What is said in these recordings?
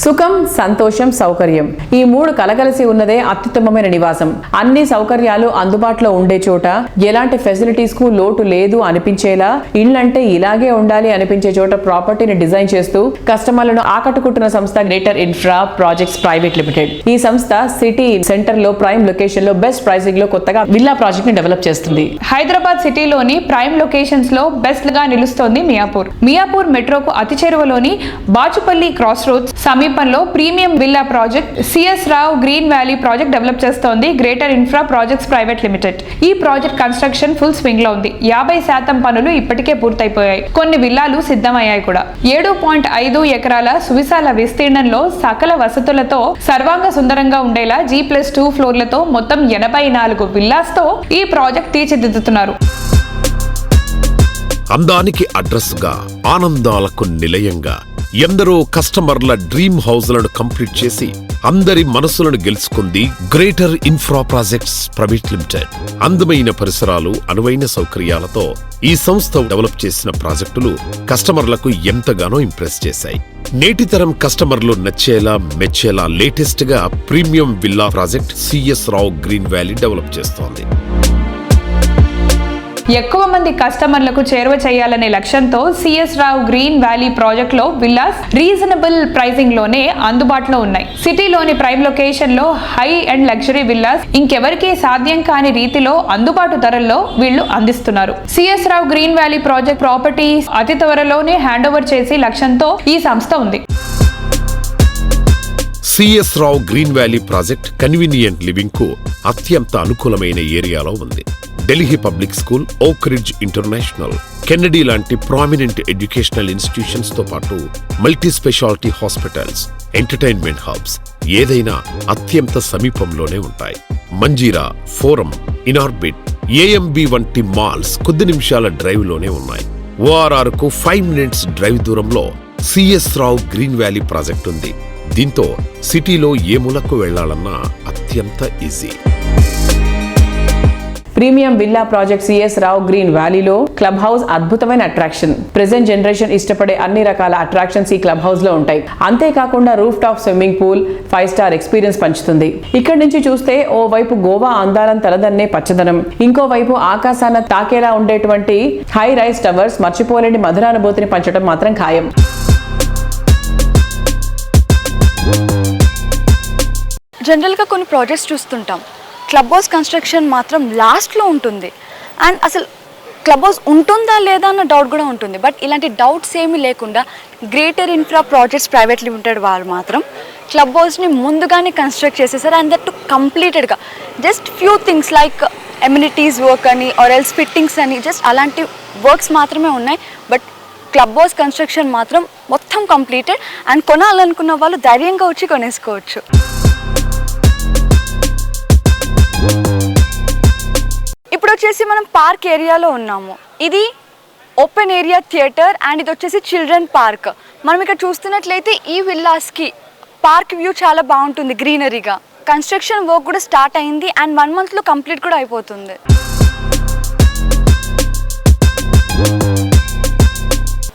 సుఖం, సంతోషం, సౌకర్యం ఈ మూడు కలగలిసి ఉన్నదే అత్యుత్తమమైన నివాసం. అన్ని సౌకర్యాలు అందుబాటులో ఉండే చోట, ఎలాంటి ఫెసిలిటీస్ కు లోటు లేదు అనిపించేలా, ఇళ్లంటే ఇలాగే ఉండాలి అనిపించే చోట ప్రాపర్టీని డిజైన్ చేస్తూ కస్టమర్లను ఆకట్టుకుంటున్న సంస్థ greater infra projects private limited. ఈ సంస్థ సిటీ సెంటర్ లో ప్రైమ్ లొకేషన్ లో బెస్ట్ ప్రైసింగ్ లో కొత్తగా విల్లా ప్రాజెక్ట్ ని డెవలప్ చేస్తుంది. హైదరాబాద్ సిటీలోని ప్రైమ్ లొకేషన్స్ లో బెస్ట్ గా నిలుస్తోంది మియాపూర్ మెట్రోకు అతి చేరువలోని బాచుపల్లి క్రాస్ రోడ్స్ సమీపంలో premium villa project CS Rao green valley project develop చేస్తోంది greater infra projects private limited. ఈ ప్రాజెక్ట్ కన్స్ట్రక్షన్ ఫుల్ స్వింగ్ లో ఉంది. 50% పనులు ఇప్పటికే పూర్తయిపోయాయి. కొన్ని విల్లాలు సిద్ధమయ్యాయి కూడా. 7.5 ఎకరాల సువిశాల విస్తీర్ణంలో సకల వసతులతో సర్వాంగ సుందరంగా ఉండేలా G+2 ఫ్లోర్లతో మొత్తం 84 విల్లాస్ తో ఈ ప్రాజెక్ట్ తీర్చిదిద్దుతున్నారు. అందానికి అడ్రస్ గా, ఆనందాలకు నిలయంగా ఎందరో కస్టమర్ల డ్రీమ్ హౌస్లను కంప్లీట్ చేసి అందరి మనసులను గెలుచుకుంది greater infra projects private limited. అందమైన పరిసరాలు, అనువైన సౌకర్యాలతో ఈ సంస్థ డెవలప్ చేసిన ప్రాజెక్టులు కస్టమర్లకు ఎంతగానో ఇంప్రెస్ చేశాయి. నేటి తరం కస్టమర్లు నచ్చేలా, మెచ్చేలా లేటెస్ట్ గా premium villa project CS Rao green valley develop చేస్తోంది. ఎక్కువ మంది కస్టమర్లకు చేరువ చేయాలనే లక్ష్యంతో CS Rao green valley project లో విల్లాస్ రీజనబుల్ ప్రైసింగ్ లోనే అందుబాటులో ఉన్నాయి. సిటీలోని ప్రైమ్ లొకేషన్ లో హై అండ్ లగ్జరీ విల్లాస్ ఇంకెవరికీ సాధ్యం కాని రీతిలో అందుబాటు ధరల్లో వీళ్లు అందిస్తున్నారు. CS Rao green valley project properties అతి త్వరలోనే హ్యాండ్ ఓవర్ చేసి లక్ష్యంతో ఈ సంస్థ ఉంది. CS Rao green valley project convenient living కు అత్యంత అనుకూలమైన ఏరియాలో ఉంది. Delhi public school, oak ridge international, Kennedy లాంటి ప్రామినెంట్ ఎడ్యుకేషనల్ ఇన్స్టిట్యూషన్స్ తో పాటు multi speciality hospitals, entertainment hubs ఏదైనా అత్యంత సమీపంలోనే ఉంటాయి. మంజీరా, ఫోరం, ఇనార్బిట్, ఏఎంబి వంటి మాల్స్ కొద్ది నిమిషాల డ్రైవ్ లోనే ఉన్నాయి. ORR కు 5 minutes డ్రైవ్ దూరంలో CS Rao green valley project ఉంది. దీంతో సిటీలో ఏ మూలకు వెళ్లాలన్నా అత్యంత easy. Premium villa project CS Rao green వ్యాలీలో క్లబ్ హౌస్ అద్భుతమైన అట్రాక్షన్. ప్రెజెంట్ జనరేషన్ ఇష్టపడే అన్ని రకాల అట్రాక్షన్స్ ఈ క్లబ్ హౌస్ లో ఉంటాయి. అంతేకాకుండా roof top swimming pool 5 star experience పంచుతుంది. ఇక్కడి నుంచి చూస్తే ఓ వైపు గోవా అందాలను తలదన్నే పచ్చదనం, ఇంకో వైపు ఆకాశాన తాకేలా ఉండేటువంటి హై రైజ్ టవర్స్ మర్చిపోలేని మధురానుభూతిని పంచడం మాత్రం ఖాయం. జనరల్గా కొన్ని ప్రాజెక్ట్స్ చూస్తుంటాం, క్లబ్ హౌస్ కన్స్ట్రక్షన్ మాత్రం లాస్ట్లో ఉంటుంది. అండ్ అసలు క్లబ్ హౌస్ ఉంటుందా లేదా అన్న డౌట్ కూడా ఉంటుంది. బట్ ఇలాంటి డౌట్స్ ఏమీ లేకుండా greater infra projects private limited వాళ్ళు మాత్రం క్లబ్ హౌస్ని ముందుగానే కన్స్ట్రక్ట్ చేసేసారు. అండ్ దట్ కంప్లీటెడ్గా just few things like amenities work అని ఆర్ ఎల్స్ ఫిట్టింగ్స్ అని జస్ట్ అలాంటి వర్క్స్ మాత్రమే ఉన్నాయి. బట్ క్లబ్ హౌస్ కన్స్ట్రక్షన్ మాత్రం మొత్తం కంప్లీటెడ్. అండ్ కొనాలనుకున్న వాళ్ళు ధైర్యంగా వచ్చి కొనేసుకోవచ్చు. ఇప్పుడు వచ్చేసి మనం పార్క్ ఏరియాలో ఉన్నాము. ఇది ఓపెన్ ఏరియా థియేటర్ అండ్ ఇది వచ్చేసి చిల్డ్రన్ పార్క్. మనం ఇక్కడ చూస్తున్నట్లయితే ఈ విల్లాస్కి పార్క్ వ్యూ చాలా బాగుంటుంది గ్రీనరీగా. కన్స్ట్రక్షన్ వర్క్ కూడా స్టార్ట్ అయింది అండ్ 1 monthలో కంప్లీట్ కూడా అయిపోతుంది.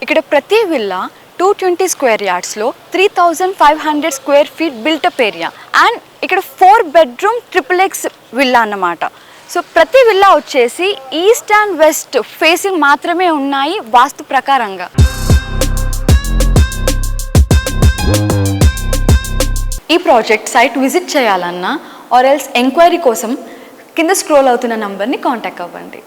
ఇక్కడ ప్రతి villa 220 square yardsలో 3500 square feet built-up area. And ఇక్కడ 4 bedroom XXX విల్లా అన్నమాట. సో ప్రతి విల్లా వచ్చేసి ఈస్ట్ అండ్ వెస్ట్ ఫేసింగ్ మాత్రమే ఉన్నాయి వాస్తు ప్రకారంగా. ఈ ప్రాజెక్ట్ సైట్ విజిట్ చేయాలన్నా ఆర్ ఎల్స్ ఎంక్వైరీ కోసం కింద స్క్రోల్ అవుతున్న నంబర్ని కాంటాక్ట్ అవ్వండి.